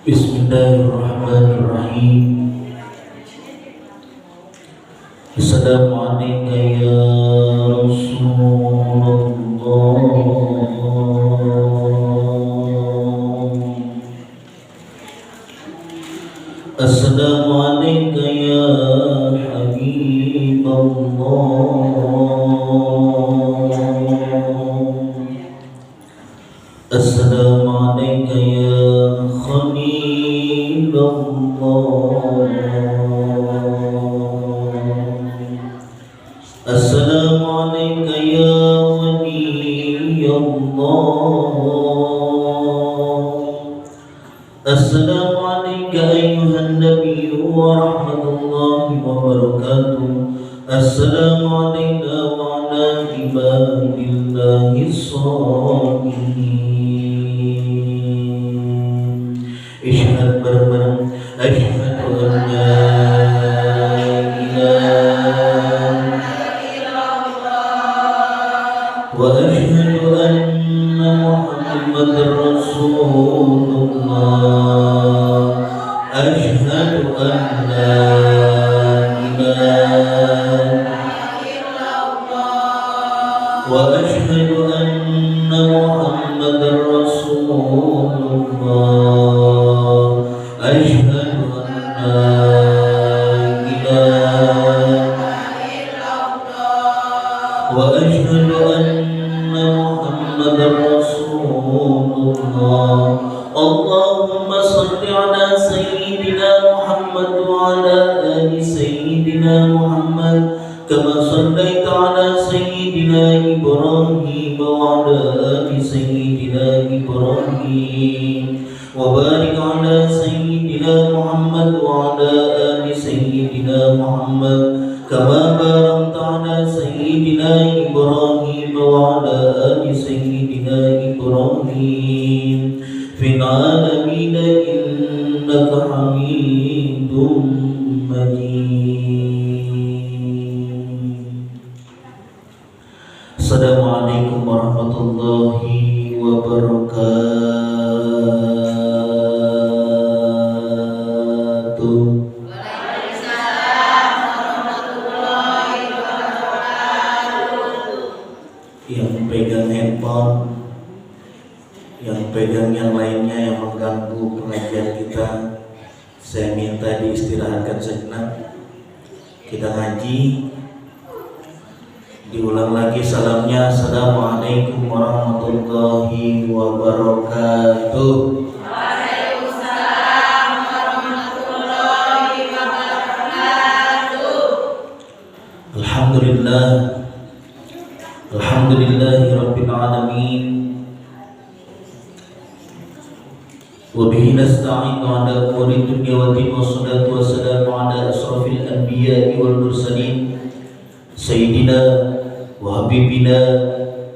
Bismillahirrahmanirrahim. Assalamualaikum ya Rasulullah. Assalamualaikum ya Habibullah. Assalamualaikum ya Khalilullah. Assalamualaikum ya Waliyullah. Assalamualaikum ayuhan nabiyyu wa rahmatullahi wa barakatuh. Assalamualaikum wa ala ibadillahi sholihin. Isyhad bareng-bareng asyhadu an la ilaha illallah wa asyhadu anna muhammadar rasulullah. Asyhadu an la wa asyhadu anna muhammadar rasulullah. Asyhadu an la ilaha illallah wa asyhadu anna muhammadar rasulullah. Allahumma salli ala sayyidina Muhammad wa ala ali sayyidina Muhammad kama sallaita ala sayyidina Ibrahim wa ala ali sayyidina Ibrahim wa barik ala sayyidina Muhammad wa ala ali sayyidina Muhammad kama barakta ala sayyidina Ibrahim wa ala ali sayyidina Ibrahim fil alamin innaka Hamidum Majid. Assalamualaikum warahmatullahi wabarakatuh. Waalaikumsalam warahmatullahi wabarakatuh. Yang pegang handphone, yang pegang yang lainnya yang mengganggu pengajian kita, saya minta diistirahatkan sejenak. Kita ngaji, diulang lagi salamnya. Assalamualaikum warahmatullahi wabarakatuh. Waalaikumsalam warahmatullahi wabarakatuh. Alhamdulillah, alhamdulillahi rabbil alamin. Wabihi nasta'inu ala umuri dunya wa din, wassalatu wassalamu ala asrafil anbiya'i wal mursalin sayyidina wa habibina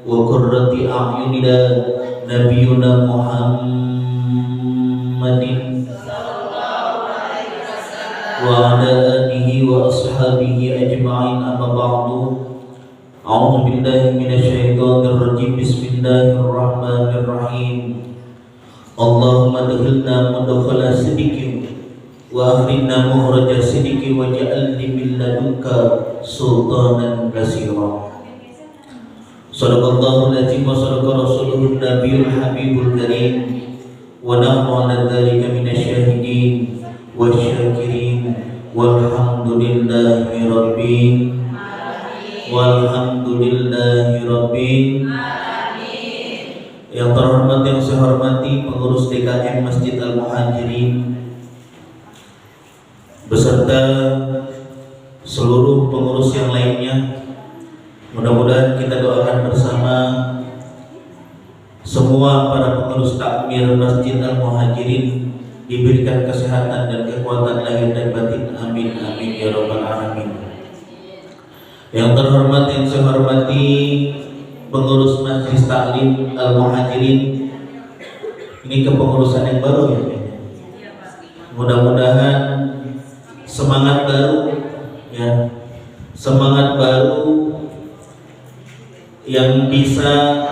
wa qurrati a'yunina nabiyuna Muhammadin wa ala alihi wa ashabihi ajma'in, amma ba'du. A'udzu billahi minasyaitonir rajim. Bismillahirrahmanirrahim. Allahumma adkhilna mudkhala sidqin wa akhrijna mukhraja sidqin waj'alni min ladunka sultanan basira. Shadaqallahul azim wa shadaqa rasuluhun nabiyul habibul karim wa nahnu ala dzalika minasyahidin wasyakirin walhamdulillahi rabbil walhamdulillahi rabbil. Yang terhormat, yang saya hormati pengurus DKM Masjid Al-Muhajirin beserta seluruh pengurus yang lainnya, mudah-mudahan kita doakan bersama semua para pengurus takmir Masjid Al-Muhajirin diberikan kesehatan dan kekuatan lahir dan batin. Amin amin ya rabbal alamin. Yang terhormat, yang saya hormati pengurus Majelis Taklim Al-Muhajirin, ini kepengurusan yang baru ya. Mudah-mudahan semangat baru ya, semangat baru yang bisa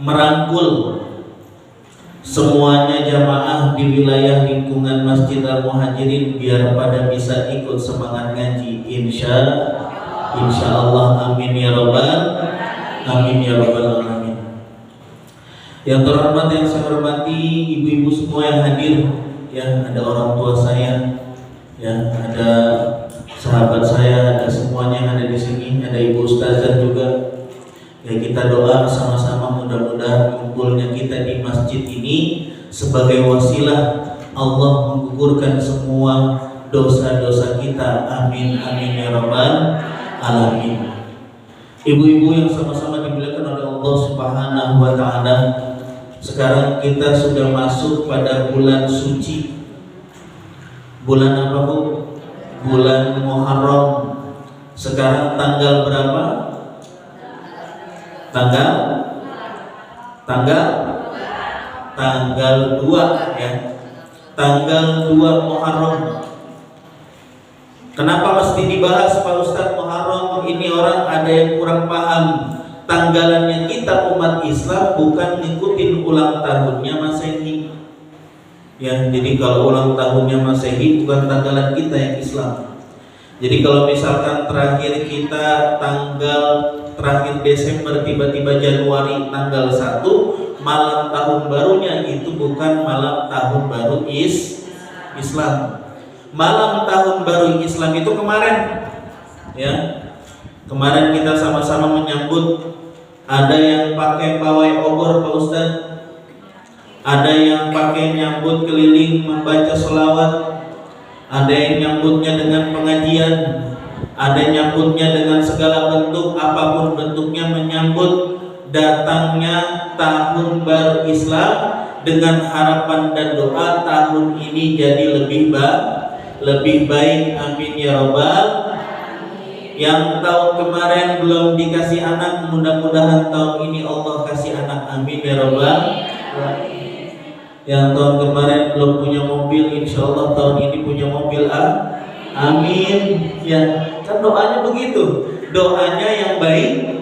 merangkul semuanya jamaah di wilayah lingkungan Masjid Al-Muhajirin biar pada bisa ikut semangat ngaji insya Allah. Amin ya rabbal alamin. Yang terhormat, yang saya hormati ibu-ibu semua yang hadir, ya, ada orang tua saya, ya, ada sahabat saya, ada semuanya yang ada di sini, ada ibu ustazah juga. Ya, kita doa sama-sama mudah-mudahan kumpulnya kita di masjid ini sebagai wasilah Allah menggugurkan semua dosa-dosa kita. Amin ya rabbal alamin. Ibu-ibu yang sama-sama dimuliakan oleh Allah Subhanahu wa taala, sekarang kita sudah masuk pada bulan suci. Bulan apa, Bu? Bulan Muharram. Sekarang tanggal berapa? Tanggal 2, ya. Tanggal 2 Muharram. Kenapa mesti dibahas Pak Ustadz Muharram? Ini orang ada yang kurang paham. Tanggalannya kita umat Islam bukan ngikutin ulang tahunnya Masehi. Ya, jadi kalau ulang tahunnya Masehi bukan tanggalan kita yang Islam. Jadi kalau misalkan terakhir kita terakhir Desember, tiba-tiba Januari tanggal 1, malam tahun barunya itu bukan malam tahun baru Islam. Malam tahun baru Islam itu kemarin, ya. Kemarin kita sama-sama menyambut, ada yang pakai pawai obor Pak Ustaz, ada yang pakai nyambut keliling membaca sholawat, ada yang nyambutnya dengan pengajian, ada yang nyambutnya dengan segala bentuk, apapun bentuknya, menyambut datangnya tahun baru Islam dengan harapan dan doa tahun ini jadi lebih baik. Amin ya rabbal. Yang tahun kemarin belum dikasih anak, mudah-mudahan tahun ini Allah kasih anak. Amin ya rabbal. Yang tahun kemarin belum punya mobil, insya Allah tahun ini punya mobil. Amin. Ya, kan doanya begitu. Doanya yang baik.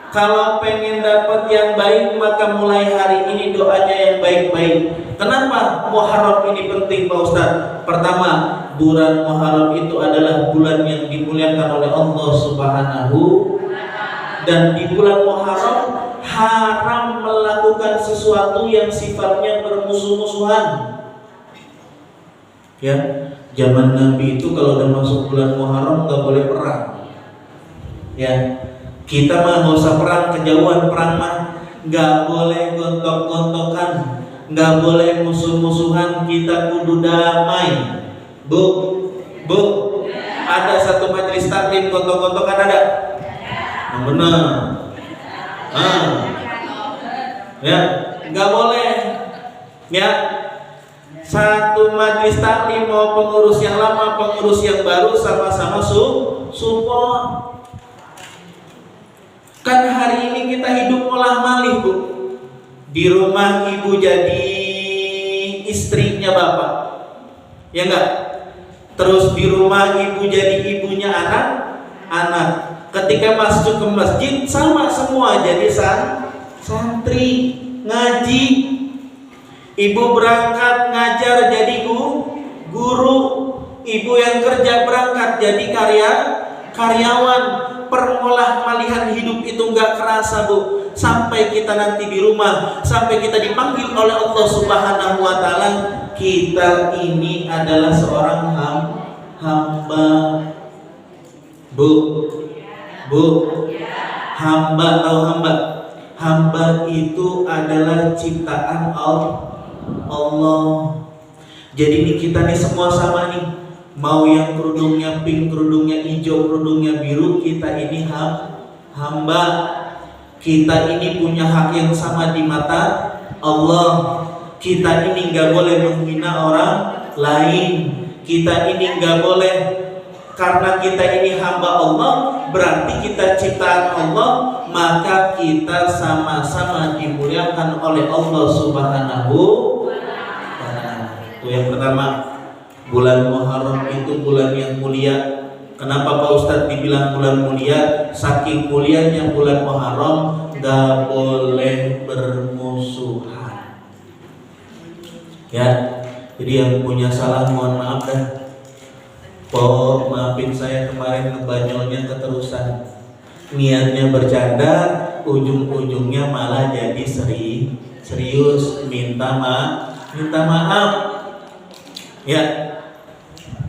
Kalau pengen dapat yang baik, maka mulai hari ini doanya yang baik-baik. Kenapa Muharram ini penting Pak Ustaz? Pertama, bulan Muharram itu adalah bulan yang dimuliakan oleh Allah Subhanahu, dan di bulan Muharram haram melakukan sesuatu yang sifatnya bermusuh-musuhan. Ya, zaman Nabi itu kalau udah masuk bulan Muharram nggak boleh perang. Ya, kita mah nggak usah perang, kejauhan perang mah nggak boleh gontok-gontokan, nggak boleh musuh-musuhan, kita kudu damai. Bu, ada satu majelis taklim gontok-gontokan ada? Yang benar. Ya, nggak boleh. Ya, satu majelis taklim mau pengurus yang lama, pengurus yang baru sama-sama support. Kan hari ini kita hidup olah malih, Bu. Di rumah ibu jadi istrinya bapak, ya enggak? Terus di rumah ibu jadi ibunya anak. Ketika masuk ke masjid sama semua jadi santri ngaji. Ibu berangkat ngajar jadi guru. Ibu yang kerja berangkat jadi karyawan. Permolah malihan hidup itu nggak kerasa, Bu, sampai kita nanti di rumah, sampai kita dipanggil oleh Allah Subhanahu wa taala, kita ini adalah seorang hamba. Bu, hamba, tahu hamba? Hamba itu adalah ciptaan Allah. Jadi ini kita nih semua sama nih. Mau yang kerudungnya pink, kerudungnya hijau, kerudungnya biru, kita ini hamba. Kita ini punya hak yang sama di mata Allah. Kita ini nggak boleh menghina orang lain. Kita ini nggak boleh, karena kita ini hamba Allah, berarti kita ciptaan Allah, maka kita sama-sama dimuliakan oleh Allah Subhanahu wa taala. Itu yang pertama. Bulan Muharram itu bulan yang mulia. Kenapa Pak Ustadz dibilang bulan mulia? Saking mulianya bulan Muharram, gak boleh bermusuhan. Ya, jadi yang punya salah mohon maaf dah. Maafin saya kemarin ngebanyolnya keterusan. Niatnya bercanda, ujung-ujungnya malah jadi serius. Minta maaf. Ya,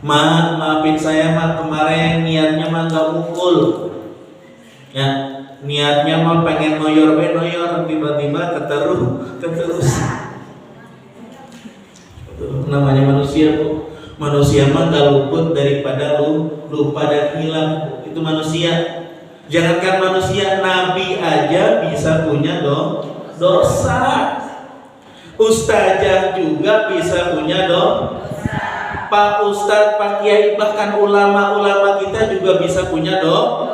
maafin saya kemarin niatnya gak mukul. Ya, niatnya pengen noyor, tiba-tiba keterus. Namanya manusia, Bu. Manusia gak luput daripada lupa dan hilang. Itu manusia. Jangankan manusia, nabi aja bisa punya dosa. Ustazah juga bisa punya dosa. Pak Ustadz, Pak Kiai, bahkan ulama-ulama kita juga bisa punya dosa.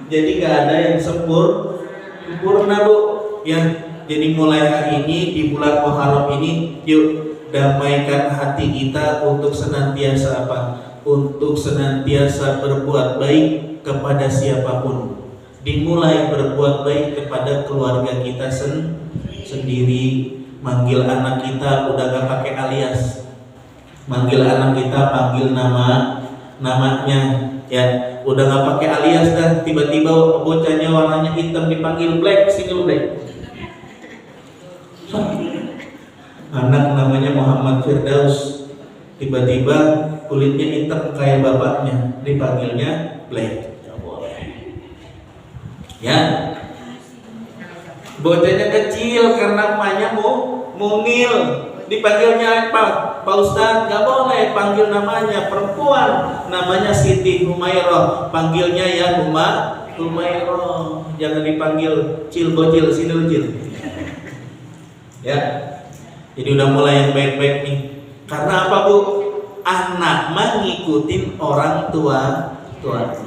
Jadi gak ada yang sempurna, Bu. Ya, jadi mulai hari ini di bulan Muharram ini, yuk damaikan hati kita untuk senantiasa Untuk senantiasa berbuat baik kepada siapapun. Dimulai berbuat baik kepada keluarga kita sendiri. Manggil anak kita udah gak pakai alias. Manggil anak kita panggil namanya, ya udah gak pakai alias dah. Tiba-tiba bocahnya warnanya hitam dipanggil black, single black. Anak namanya Muhammad Firdaus, tiba-tiba kulitnya hitam kayak bapaknya, dipanggilnya black. Ya, bocahnya kecil karena emaknya mungil, dipanggilnya apa? Pak Ustadz, gak boleh panggil namanya perempuan, namanya Siti Humairah, panggilnya ya Humairah, jangan dipanggil cil bocil sinulcil. Ya, jadi udah mulai yang baik-baik nih. Karena apa, Bu? Anak mah ngikutin orang tuanya.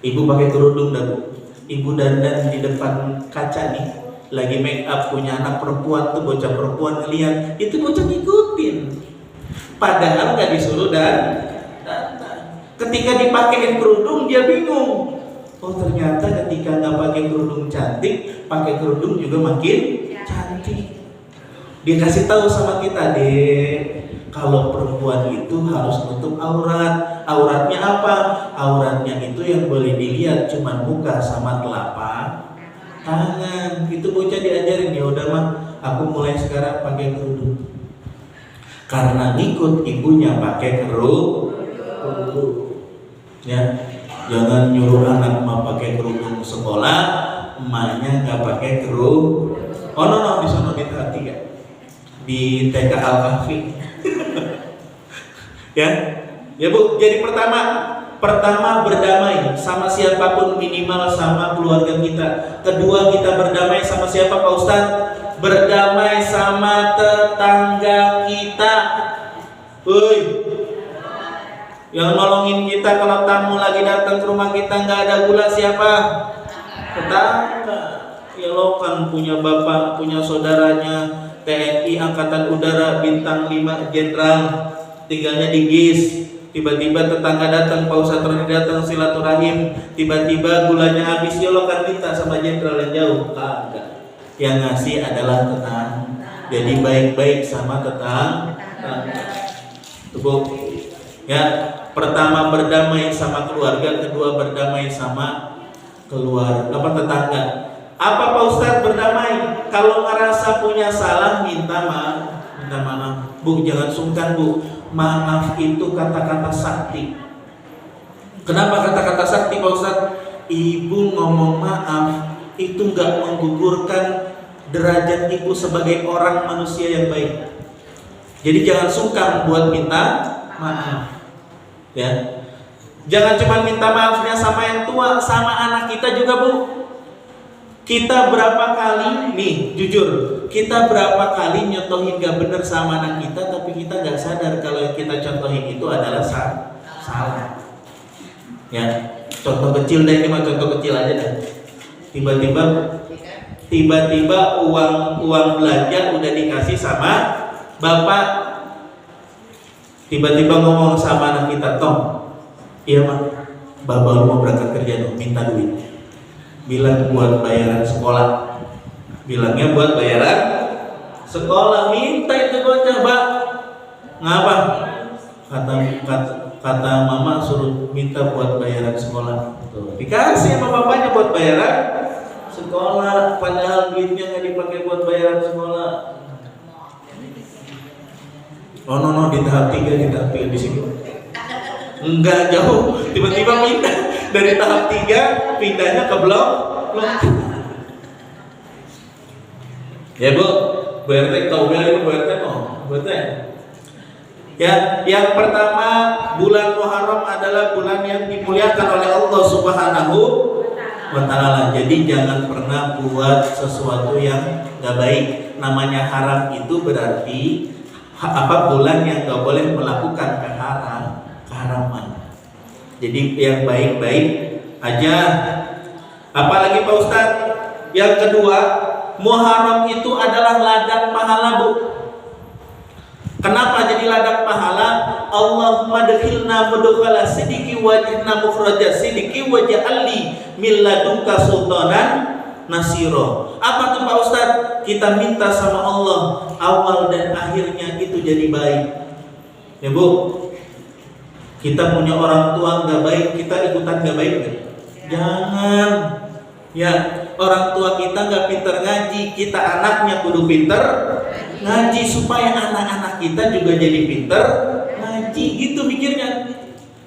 Ibu pakai kerudung dah, Bu. Ibu dandan di depan kaca nih, lagi make up, punya anak perempuan tuh, bocah perempuan ngeliat, itu bocah ngikutin. Padahal gak disuruh dan ketika dipakein kerudung dia bingung. Oh ternyata ketika nggak pakai kerudung cantik, pakai kerudung juga makin cantik. Dia kasih tahu sama kita, Dek, kalau perempuan itu harus nutup aurat. Auratnya apa? Auratnya itu yang boleh dilihat cuma muka sama telapak tangan. Itu bocah diajarin, ya udah mah, aku mulai sekarang pakai kerudung. Karena ngikut ibunya pakai kerudung. Ya, jangan nyuruh anak mah pakai kerudung sekolah, emaknya nggak pakai kerudung. Oh no, di sana di hati ya, di TK Al-Kahfi. Ya Bu, jadi pertama berdamai sama siapapun, minimal sama keluarga kita. Kedua, kita berdamai sama siapa Pak Ustadz? Berdamai sama tetangga kita. Yang nolongin kita kalau tamu lagi datang ke rumah kita nggak ada gula siapa? Tetangga. Ya lo kan punya bapak, punya saudaranya TNI Angkatan Udara bintang 5 Jenderal, tinggalnya di GIS. Tiba-tiba tetangga datang, Pak Ustadz Roni datang silaturahim, tiba-tiba gulanya habis, ya lo kan minta sama jenderal yang jauh? Kagak. Yang ngasih adalah tetangga. Jadi baik-baik sama tetangga. Tuh, ya, pertama berdamai sama keluarga, kedua berdamai sama tetangga. Apa Pak Ustadz berdamai? Kalau ngerasa punya salah minta maaf. Bu, jangan sungkan Bu. Maaf itu kata-kata sakti. Kenapa kata-kata sakti Pak Ustadz? Ibu ngomong maaf itu gak menggugurkan derajat ibu sebagai orang manusia yang baik. Jadi jangan sungkan buat minta maaf. Ya, jangan cuma minta maafnya sama yang tua, sama anak kita juga Bu. Kita berapa kali nih, jujur, kita berapa kali nyontohin gak bener sama anak kita, tapi kita gak sadar kalau yang kita contohin itu adalah salah. Ya, contoh kecil deh, ini mah contoh kecil aja deh. Tiba-tiba uang belanja udah dikasih sama bapak. Tiba-tiba ngomong sama anak kita, Tom, Iya mak, bapak lu mau berangkat kerja dong, minta duit. Bilang buat bayaran sekolah. Bilangnya buat bayaran sekolah, minta itu bocah, Pak. Ngapa? Kata mama suruh minta buat bayaran sekolah. Tuh, dikasih sama bapaknya buat bayaran sekolah, padahal duitnya nggak dipakai buat bayaran sekolah. Oh no, di tahap 3 di sini. Enggak jauh, tiba-tiba pindah dari tahap 3 pindahnya ke blok. Ya Bu RT tahu beli Bu RT no, Bu RT. Ya, yang pertama bulan Muharram adalah bulan yang dimuliakan oleh Allah Subhanahu wa Ta'ala. Jadi jangan pernah buat sesuatu yang gak baik. Namanya haram itu berarti bulan yang gak boleh melakukan keharaman. Jadi yang baik-baik aja. Apalagi Pak Ustadz? Yang kedua, Muharram itu adalah ladang pahala, Bu. Kenapa jadi ladang pahala? Allahumma adkhilna mudkhala sidiki waj'alna mukhraja sidiki waj'alni min ladunka sultanan nasiro. Apa tuh Pak Ustadz? Kita minta sama Allah awal dan akhirnya itu jadi baik. Ya Bu, kita punya orang tua nggak baik, kita ikutan nggak baik gak? Jangan. Ya, orang tua kita nggak pinter ngaji, kita anaknya kudu pinter ngaji supaya anak-anak kita juga jadi pinter ngaji. Gitu mikirnya.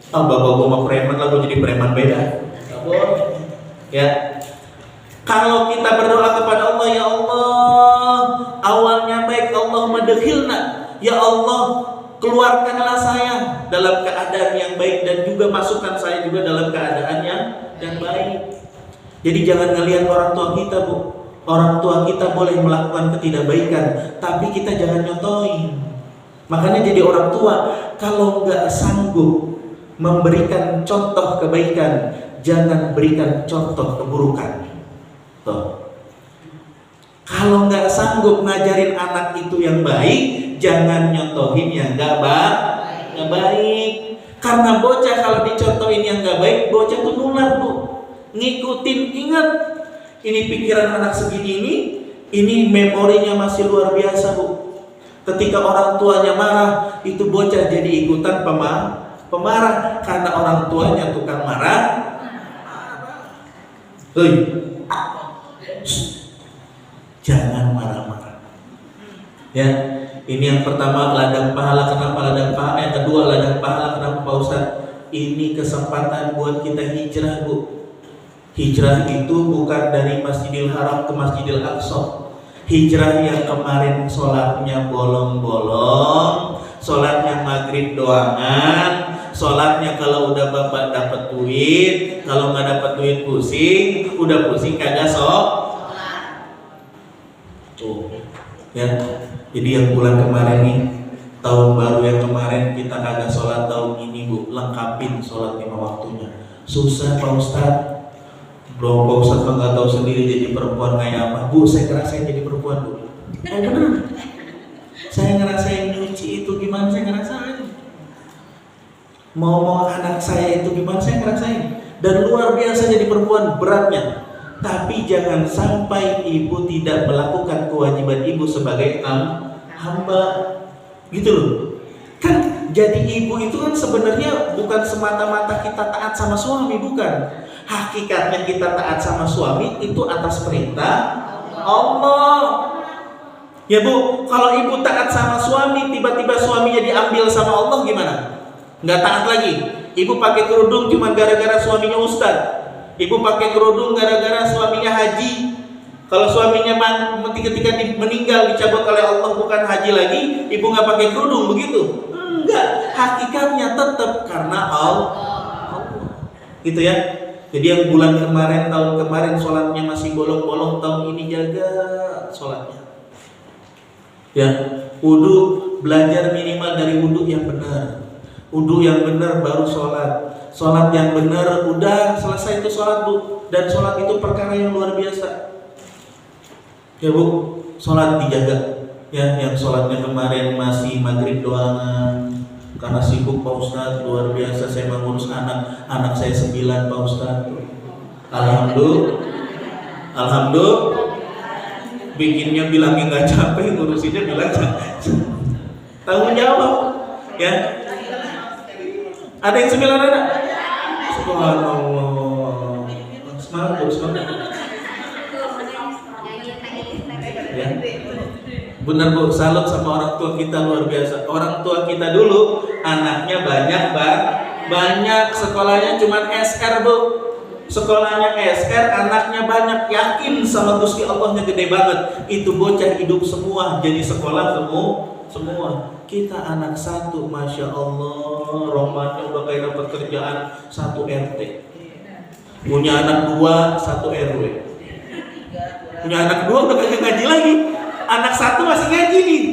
Bapak gua mau preman lah, gua jadi preman beda. Ya. Kalau kita berdoa kepada Allah, ya Allah, awalnya baik, Allahumma adkhilna, ya Allah, keluarkanlah saya dalam keadaan yang baik dan juga masukkan saya juga dalam keadaan yang baik. Jadi jangan ngelihat orang tua kita, Bu. Orang tua kita boleh melakukan ketidakbaikan, tapi kita jangan nyontohin. Makanya jadi orang tua, kalau nggak sanggup memberikan contoh kebaikan, jangan berikan contoh keburukan. Tuh. Kalau nggak sanggup ngajarin anak itu yang baik, jangan nyontohin yang nggak baik. Karena bocah kalau dicontohin yang nggak baik, bocah tuh nular, Bu. Ngikutin. Ingat, ini pikiran anak segini ini memorinya masih luar biasa, Bu. Ketika orang tuanya marah, itu bocah jadi ikutan pemarah karena orang tuanya tukang marah. Jangan marah-marah. Ya, ini yang pertama ladang pahala. Kenapa ladang pahala? Yang kedua ladang pahala. Kenapa Pak Ustadz? Ini kesempatan buat kita hijrah, Bu. Hijrah itu bukan dari Masjidil Haram ke Masjidil Aqsa. Hijrah yang kemarin sholatnya bolong-bolong, sholatnya maghrib doangan, sholatnya kalau udah bapak dapat duit, kalau nggak dapat duit pusing, udah pusing kagak tuh. Ya, jadi yang bulan kemarin nih, tahun baru yang kemarin kita kagak sholat, tahun ini Bu lengkapin sholat 5 waktunya. Susah Pak Ustadz. Belum Pak Ustadz nggak tahu sendiri jadi perempuan kayak apa. Bu, saya ngerasain jadi perempuan, Bu. Bener. Saya ngerasain nyuci itu gimana, saya ngerasain. Mau anak saya itu gimana, saya ngerasain. Dan luar biasa jadi perempuan beratnya. Tapi jangan sampai ibu tidak melakukan kewajiban ibu sebagai hamba. Gitu loh. Kan jadi ibu itu kan sebenarnya bukan semata-mata kita taat sama suami, bukan. Hakikatnya kita taat sama suami itu atas perintah Allah. Ya Bu, kalau ibu taat sama suami, tiba-tiba suaminya diambil sama Allah gimana? Nggak taat lagi. Ibu pakai kerudung cuma gara-gara suaminya ustadz. Ibu pakai kerudung gara-gara suaminya haji. Kalau suaminya ketika meninggal dicabut oleh Allah bukan haji lagi, ibu nggak pakai kerudung begitu? Enggak. Hakikatnya tetap karena Allah. Gitu ya. Jadi yang bulan kemarin, tahun kemarin sholatnya masih bolong-bolong, tahun ini jaga sholatnya. Ya, wudu, belajar minimal dari wudu yang benar. Wudu yang benar baru sholat. Sholat yang benar, udah selesai itu sholat, Bu. Dan sholat itu perkara yang luar biasa. Ya Bu, sholat dijaga. Ya, yang sholatnya kemarin masih maghrib doangan, Karena sibuk Pak Ustadz, luar biasa saya mengurus anak saya 9 Pak Ustadz. Alhamdulillah. Bikinnya bilangnya nggak capek, ngurusinnya bilang tanggung jawab. Ya. Ada yang 9 anak? Subhanallah. Semangat. Ya. Benar Bu, salut sama orang tua kita, luar biasa. Orang tua kita dulu anaknya banyak, sekolahnya cuma SR Bu. Sekolahnya SR, anaknya banyak, yakin sama Gusti Allahnya gede banget. Itu bocah hidup semua, jadi sekolah semua. Kita anak 1, Masya Allah, romannya udah kayak dapat kerjaan 1 RT. Punya anak 2, 1 RW. Punya anak 2 udah kagak ngaji lagi. Anak 1 masih ngaji nih.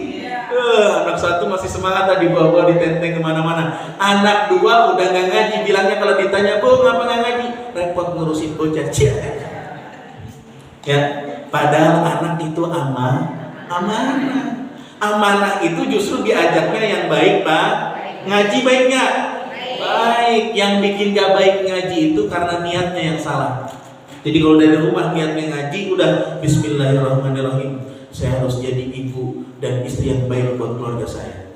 Anak 1 masih semangat tadi bawa ditenteng kemana-mana. Anak 2 udah nggak ngaji, bilangnya kalau ditanya Bu ngapa nggak ngaji, repot ngurusin bocah. Ya, padahal anak itu amanah itu justru diajaknya yang baik Pak. Ngaji baiknya baik. Yang bikin gak baik ngaji itu karena niatnya yang salah. Jadi kalau dari rumah niatnya ngaji, udah Bismillahirrahmanirrahim, saya harus jadi ibu dan istri yang baik buat keluarga saya.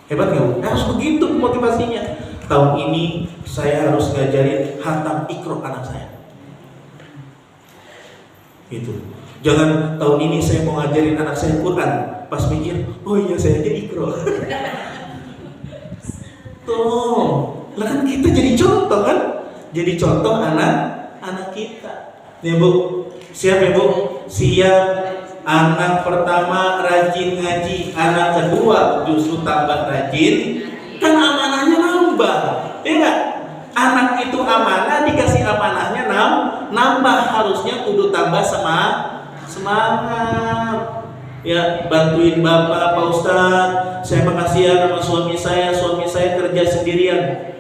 Hebat gak Bu? Harus begitu motivasinya. Tahun ini saya harus ngajarin khatam Iqra anak saya. Gitu. Jangan tahun ini saya mau ngajarin anak saya Quran, pas mikir, oh iya saya aja Iqra. Tuh, lah kan kita jadi contoh kan? Jadi contoh anak kita. Nih Bu, siap ya Bu? Siap. Anak pertama rajin ngaji, anak kedua justru tambah rajin, kan amanahnya nambah, ya nggak? Anak itu amanah, dikasih amanahnya nambah, harusnya kudu tambah semangat. Ya, bantuin Bapak, Pak Ustadz, saya makasih ya sama suami saya kerja sendirian.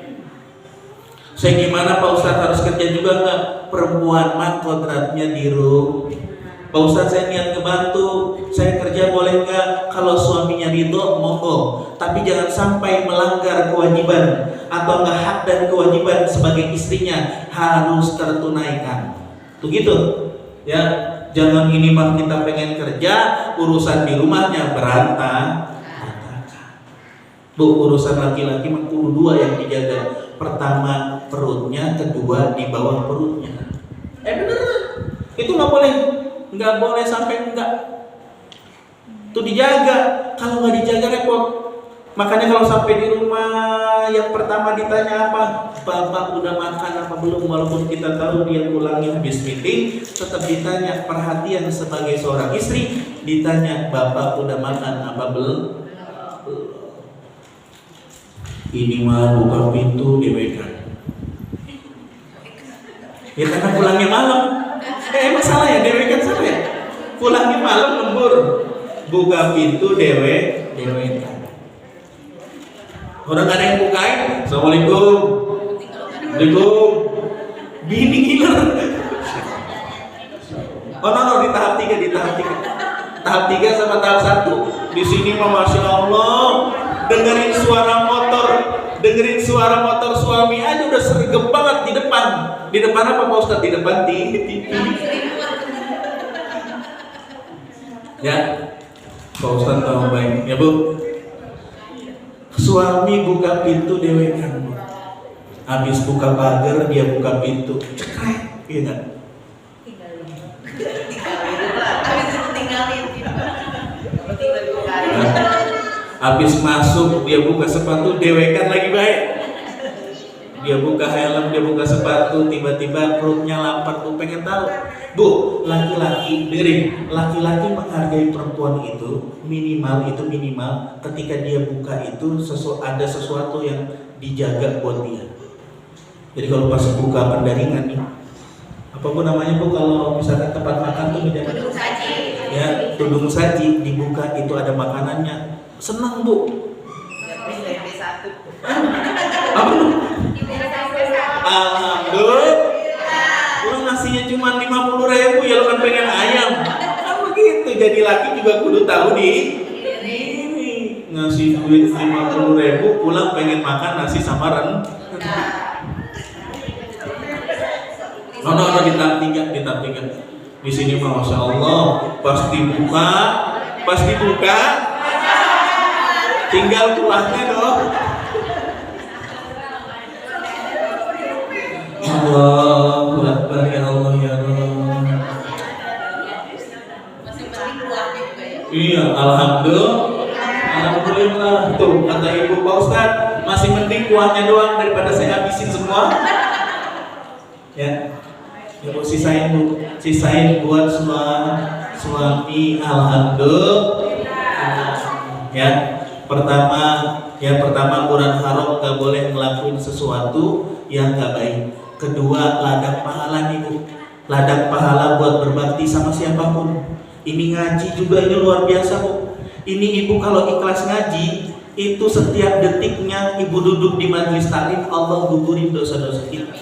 Saya gimana Pak Ustadz, harus kerja juga nggak? Perempuan mah kodratnya di rumah. Pak Ustadz saya niat ngebantu, saya kerja boleh nggak? Kalau suaminya ridho, monggo. Tapi jangan sampai melanggar kewajiban atau nggak hak dan kewajiban sebagai istrinya harus tertunaikan. Tuh gitu, ya. Jangan ini mah kita pengen kerja, urusan di rumahnya berantakan. Bu, urusan laki-laki mah kudu 2 yang dijaga. Pertama perutnya, kedua di bawah perutnya. Bener, itu nggak boleh sampai enggak. Itu dijaga. Kalau nggak dijaga repot. Makanya kalau sampai di rumah yang pertama ditanya apa, Bapak udah makan apa belum, walaupun kita tahu dia pulangnya habis meeting, tetap ditanya. Perhatian sebagai seorang istri, ditanya Bapak udah makan apa belum. Ini mah buka pintu dewekan. Ya karena pulangnya malam. Emang salah ya, dewekan salah ya? Pulangnya malam lembur, buka pintu dewekan. Orang gak ada yang bukain, Assalamualaikum. Bini giler. Oh no, di tahap 3. Tahap 3 sama tahap 1. Di sini mah Masya Allah, dengerin suara motor suami aja udah sergap banget di depan. Di depan apa Pak Ustadz? Di depan TV. Ya, Pak Ustadz tahu baik. Ya Bu, suami buka pintu dewekan. Habis buka pagar dia buka pintu, cekrek, iya nggak? Habis masuk dia buka sepatu, dewekan lagi baik. Dia buka helm, dia buka sepatu, tiba-tiba perutnya lapar tuh pengen tahu. Bu, laki-laki, dengerin, laki-laki menghargai perempuan itu minimal ketika dia buka itu ada sesuatu yang dijaga buat dia. Jadi kalau pas buka pendaringan nih, apa pun namanya Bu, kalau misalkan tempat makan tuh tudung saji. Ya, tudung saji dibuka itu ada makanannya. Senang Bu. Apa tuh? Alhamdulillah. Lu ngasihnya cuma 50.000 ya, lu kan pengen ayam. Kan begitu, jadi laki juga kudu tahu diri. ngasih duit 50.000 pulang pengen makan nasi sama rendang. No, ditap tiga. Di sini mah masya Allah pasti buka, tinggal kuahnya dong. Allahu Akbar, ya Allah ya Rabb. Masih penting keluarnya juga ya. Iya, alhamdulillah. Tuh kata Ibu, Pak Ustadz, masih mending kuahnya doang daripada saya habisin semua. Ya, Ibu sisain buat suami. Alhamdulillah. Pertama Quran haram, gak boleh ngelakuin sesuatu yang gak baik. Kedua, ladang pahala nih Bu. Ladang pahala buat berbakti sama siapapun. Ini ngaji juga ini luar biasa Bu. Ini Ibu kalau ikhlas ngaji, itu setiap detiknya Ibu duduk di majelis taklim, Allah gugurin dosa-dosa kita.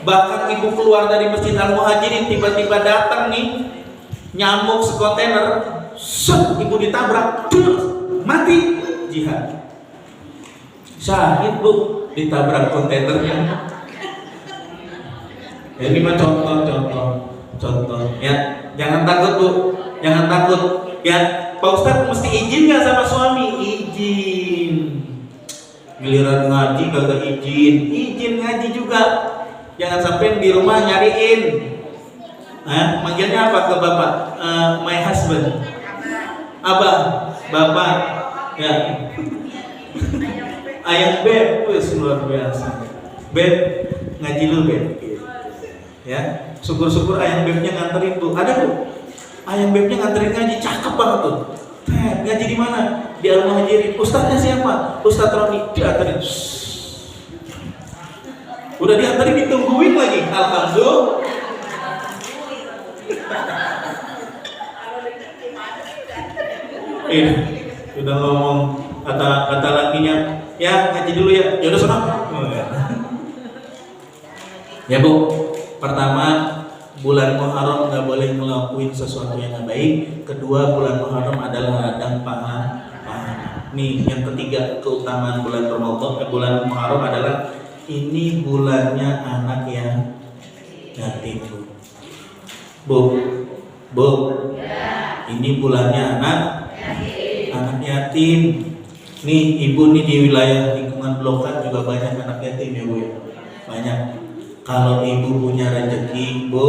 Bahkan Ibu keluar dari Masjid Al-Muhajirin, tiba-tiba datang nih nyamuk sekontainer, Ibu ditabrak, mati, jihad. Syahid Bu, ditabrak kontainernya. Ya, ini mah contoh ya. Jangan takut Bu, jangan takut ya. Pak Ustadz mesti izin nggak sama suami? Izin. Giliran ngaji kagak izin ngaji juga. Jangan sampai di rumah nyariin. Manggilnya apa ke bapak? My husband. Abah, bapak. Ya. Ayang beb, wes luar biasa. Beb, ngaji dulu beb. Ya, syukur-syukur ayang bebnya nganterin tuh. Ada tuh. Ayang bebnya nganterin ngaji, cakep banget tuh. Ngaji di mana? Di Al-Muhajirin. Ustadznya siapa? Ustadz Roni. Dianterin. Udah dianterin, ditungguin lagi. Alhamdulillah. Udah ngomong kata lakinya, ya ngaji dulu ya. Ya udah sana. Ya Bu, pertama bulan Muharram nggak boleh ngelakuin sesuatu yang nggak baik. Kedua, bulan Muharram adalah ladang pahala. Nih yang ketiga, keutamaan bulan Ramadan, bulan Muharram adalah ini bulannya anak yang yatim Bu. Ini bulannya anak yatim. Nih Ibu nih di wilayah lingkungan Blokan juga banyak anak yatim ya Bu ya. Banyak. Kalau Ibu punya rezeki Bu,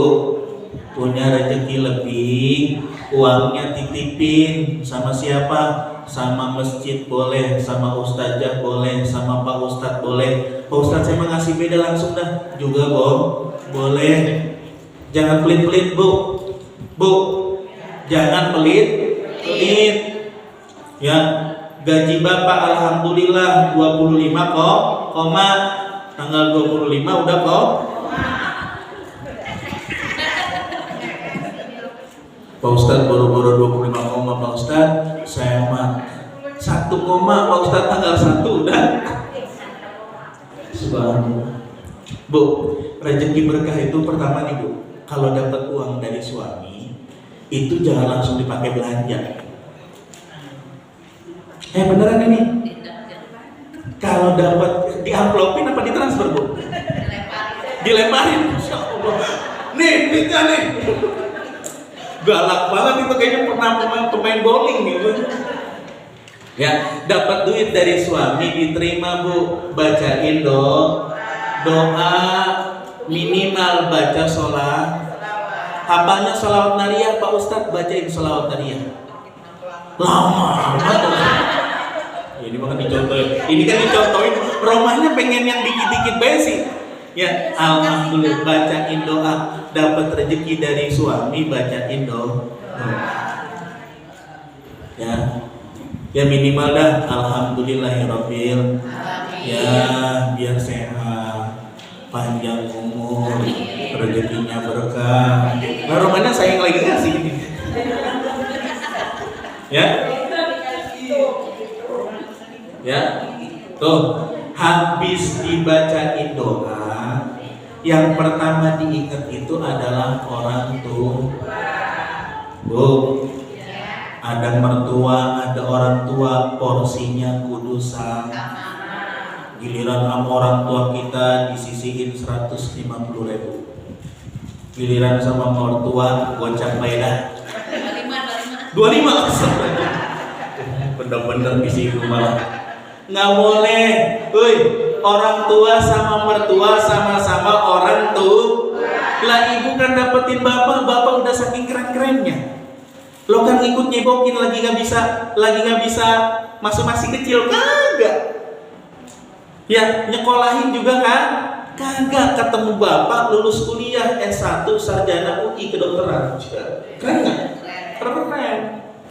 punya rezeki lebih, uangnya titipin sama siapa? Sama masjid boleh, sama ustazah boleh, sama Pak Ustadz boleh. Pak Ustadz saya mau ngasih beda langsung dah juga boleh. Jangan pelit-pelit Bu, jangan pelit. Ya, gaji Bapak alhamdulillah 25 koma. Tanggal 25 udah kok. Pak Ustadz boro-boro 25 koma Pak Ustadz, saya mah 1 koma Pak Ustadz tanggal 1 udah. Subhanallah. Bu, rezeki berkah itu pertama nih Bu, kalau dapat uang dari suami itu jangan langsung dipakai belanja. Beneran ini? Kalau dapat diamplopin apa ditransfer Bu? Dilemparin. Masya Allah. Nih, duitnya nih. Galak banget itu, kayaknya pernah pemain bowling gitu. Ya, dapat duit dari suami diterima Bu, bacain doa minimal baca sholat. Hafalnya sholawat nariyah Pak Ustadz, bacain sholawat nariyah. Lama banget. Ini kan dicontohin. Romahnya pengen yang dikit-dikit basic. Ya, alhamdulillah bacain doa, dapat rezeki dari suami bacain doa. Ya minimal dah alhamdulillahirabbil. Ya biar sehat, panjang umur, rezekinya berkah. Nah, Romahnya sayang lagi ngasih ini. Ya, tuh habis dibacain doa, yang pertama diingat itu adalah orang tua. Bu, Ada mertua, ada orang tua, porsinya kudu sama. Giliran sama orang tua kita disisihin 150.000. Giliran sama mertua gocap baedah 25. Bener-bener isi malah nggak boleh. Woi, orang tua sama mertua sama-sama orang tua. Lah ibu kan dapetin bapak udah saking keren-kerennya. Lo kan ikut nyebokin lagi nggak bisa masih kecil kagak. Ya nyekolahin juga kan kagak. Ketemu bapak lulus kuliah S1 sarjana UI kedokteran. Keren nggak? Keren.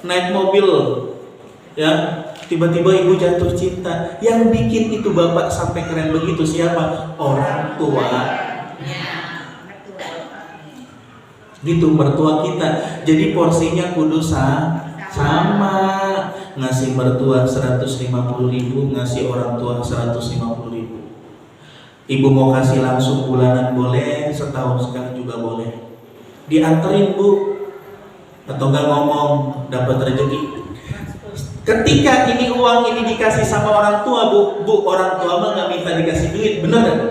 Naik mobil ya, tiba-tiba ibu jatuh cinta. Yang bikin itu bapak sampai keren begitu siapa? Orang tua. Gitu mertua kita. Jadi porsinya kudu sama. Ngasih mertua 150.000, ngasih orang tua 150.000. Ibu mau kasih langsung bulanan boleh, setahun sekali juga boleh. Dianterin bu, atau enggak ngomong dapat rezeki. Ketika ini uang ini dikasih sama orang tua bu, orang tua mah nggak minta dikasih duit, bener kan?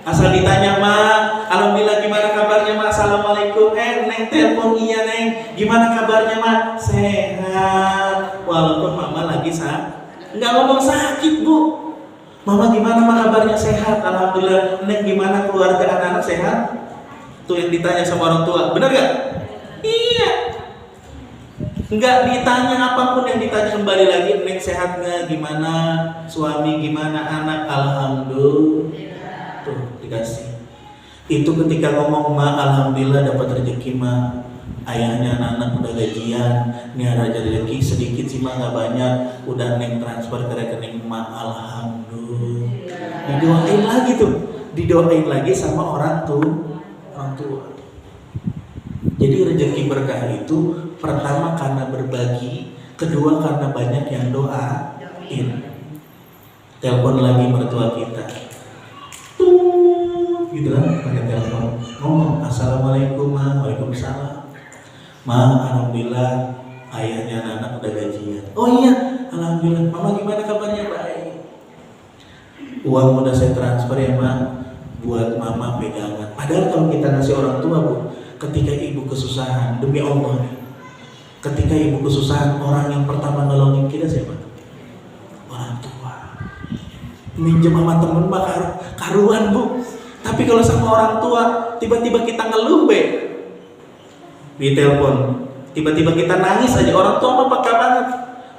Asal ditanya mah, alhamdulillah gimana kabarnya mah, assalamualaikum, neng telepon iya neng, gimana kabarnya mah, sehat, walaupun mama lagi nggak ngomong sakit bu, mama gimana mah kabarnya sehat, alhamdulillah, neng gimana keluarga anak-anak sehat, tuh yang ditanya sama orang tua, bener gak? Iya, nggak ditanya apapun yang ditanya kembali lagi, neng sehat nggak, gimana suami, gimana anak, alhamdulillah. Tuh dikasih. Itu ketika ngomong ma alhamdulillah dapat rezeki ma, ayahnya anak-anak udah gajian, nih ada rezeki sedikit sih ma nggak banyak, udah neng transfer ke rekening ma, alhamdulillah. Didoain lagi tuh, didoain lagi sama orang tua. Jadi rezeki berkah itu pertama karena berbagi, kedua karena banyak yang doain. Telepon lagi mertua kita. Gitu kan, pakai telepon ngomong assalamualaikum ma, waalaikumsalam ma, alhamdulillah ayahnya anak udah gajian, oh iya alhamdulillah, mama gimana kabarnya, baik, uang udah saya transfer ya ma, buat mama pegangan. Padahal kalau kita ngasih orang tua bu, ketika ibu kesusahan, demi Allah nih, ketika ibu kesusahan, orang yang pertama nolongin kita siapa? Orang tua. Minjem sama temen mah karuan bu. Tapi kalau sama orang tua, tiba-tiba kita ngeluh be, di telepon, tiba-tiba kita nangis aja, orang tua mah peka banget.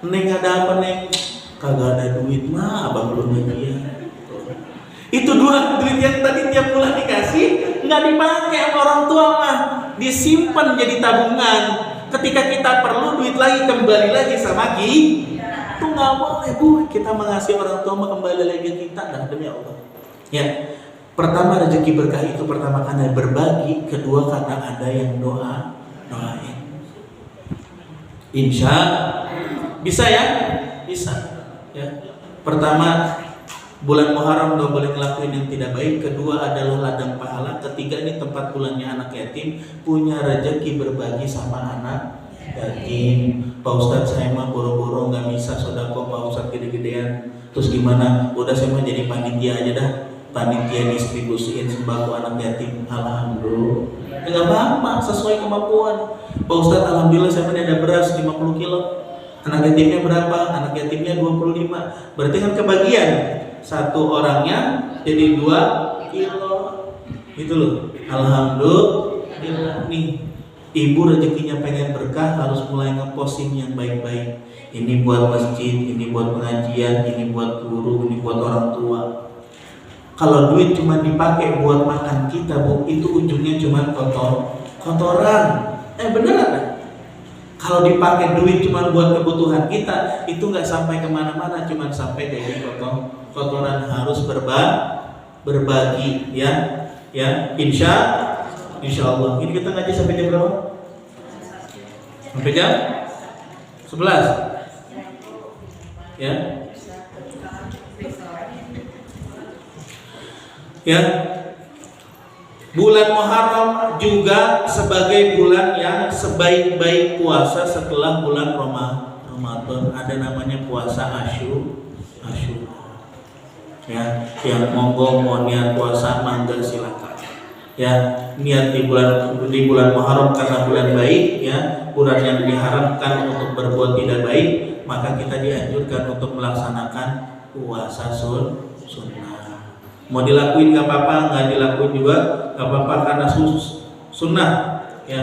Neng ada apa neng? Kagak ada duit mah, abang belum gajian. Itu duit yang tadi tiap bulan dikasih, nggak dipakai sama orang tua mah, disimpan jadi tabungan. Ketika kita perlu duit lagi, kembali lagi sama itu nggak boleh bu. Kita mengasihi orang tua mah kembali lagi kita, dah demi Allah. Ya. Pertama rezeki berkah itu pertama karena berbagi, kedua karena ada yang doain. Insya bisa ya, bisa. Ya. Pertama bulan Muharram gak boleh ngelakuin yang tidak baik. Kedua adalah ladang pahala. Ketiga ini tempat bulannya anak yatim, punya rezeki berbagi sama anak yatim. Pak Ustadz saya mah boro-boro nggak bisa sodako Pak Ustadz gede-gedean. Terus gimana? Udah saya mah jadi panitia aja dah. Panitia distribusiin sembako anak yatim, alhamdulillah. Enggak apa-apa, sesuai kemampuan. Pak Ustadz, alhamdulillah saya ada beras 50 kilo. Anak yatimnya berapa? Anak yatimnya 25. Berarti kan kebagian. Satu orangnya jadi 2 kilo. Gitu loh. Alhamdulillah nih. Ibu rezekinya pengen berkah, harus mulai ngeposting yang baik-baik. Ini buat masjid, ini buat pengajian, ini buat guru, ini buat orang tua. Kalau duit cuma dipakai buat makan kita bu, itu ujungnya cuma kotoran. Beneran? Kalau dipakai duit cuma buat kebutuhan kita, itu nggak sampai kemana-mana, cuma sampai jadi kotoran. Harus berbagi, ya. Insya Allah. Ini kita ngaji sampai jam berapa? Sampai jam 11. Ya. Ya, Bulan Muharram juga sebagai bulan yang sebaik-baik puasa setelah bulan Ramadan. Ada namanya puasa Asyura. Ya, yang monggo mau niat puasa mangga silakan. Ya, niat di bulan Muharram karena bulan baik, ya, bulan yang diharamkan untuk berbuat tidak baik, maka kita dianjurkan untuk melaksanakan puasa sunnah. Mau dilakuin gak apa-apa, nggak dilakuin juga gak apa-apa karena sunnah, ya.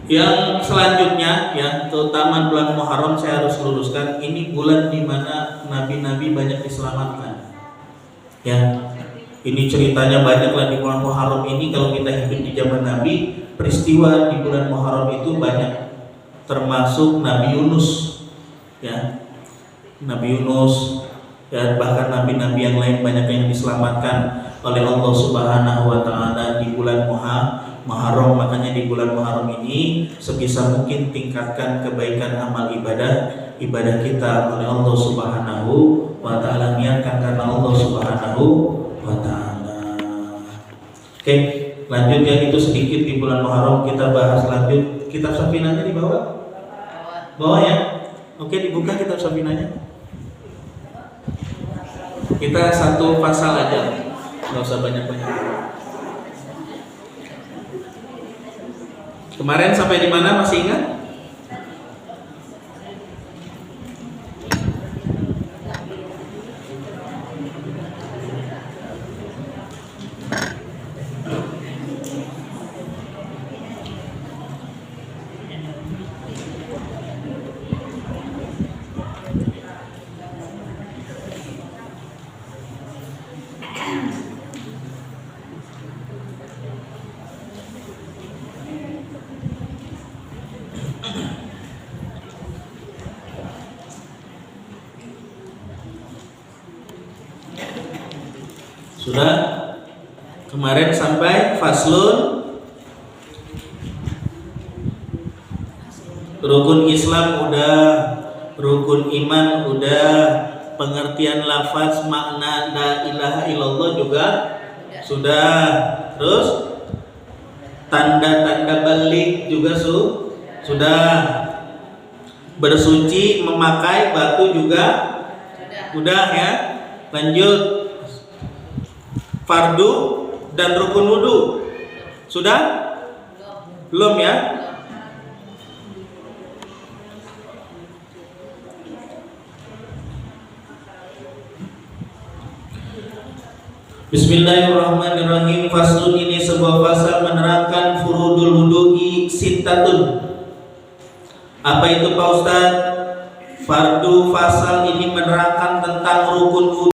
Yang selanjutnya, ya, keutamaan bulan Muharram saya harus luruskan. Ini bulan dimana nabi-nabi banyak diselamatkan. Ya, ini ceritanya banyak lah di bulan Muharram ini. Kalau kita hidup di zaman Nabi, peristiwa di bulan Muharram itu banyak, termasuk Nabi Yunus, ya, Nabi Yunus. Dan bahkan nabi-nabi yang lain banyak yang diselamatkan oleh Allah Subhanahu wa taala di bulan Muharram. Makanya di bulan Muharram ini sebisa mungkin tingkatkan kebaikan amal ibadah kita oleh Allah Subhanahu wa taala, niatkan karena Allah Subhanahu wa taala. Oke, lanjut ya, itu sedikit di bulan Muharram. Kita bahas lanjut kitab Safinahnya di bawah. Bawah ya. Oke, dibuka kitab Safinahnya. Kita satu pasal aja, nggak usah banyak-banyak. Kemarin sampai di mana, masih ingat? Sudah? Kemarin sampai faslun rukun Islam udah, rukun iman udah, pengertian lafaz makna la ilaha illallah juga sudah. Terus tanda-tanda balik juga sudah. Bersuci memakai batu juga udah ya. Lanjut, fardu dan rukun wudu sudah? Belum ya? Bismillahirrahmanirrahim. Faslun, ini sebuah pasal menerangkan furudul wudu'i sittatun. Apa itu Pak Ustadz? Fardu, pasal ini menerangkan tentang rukun wudu.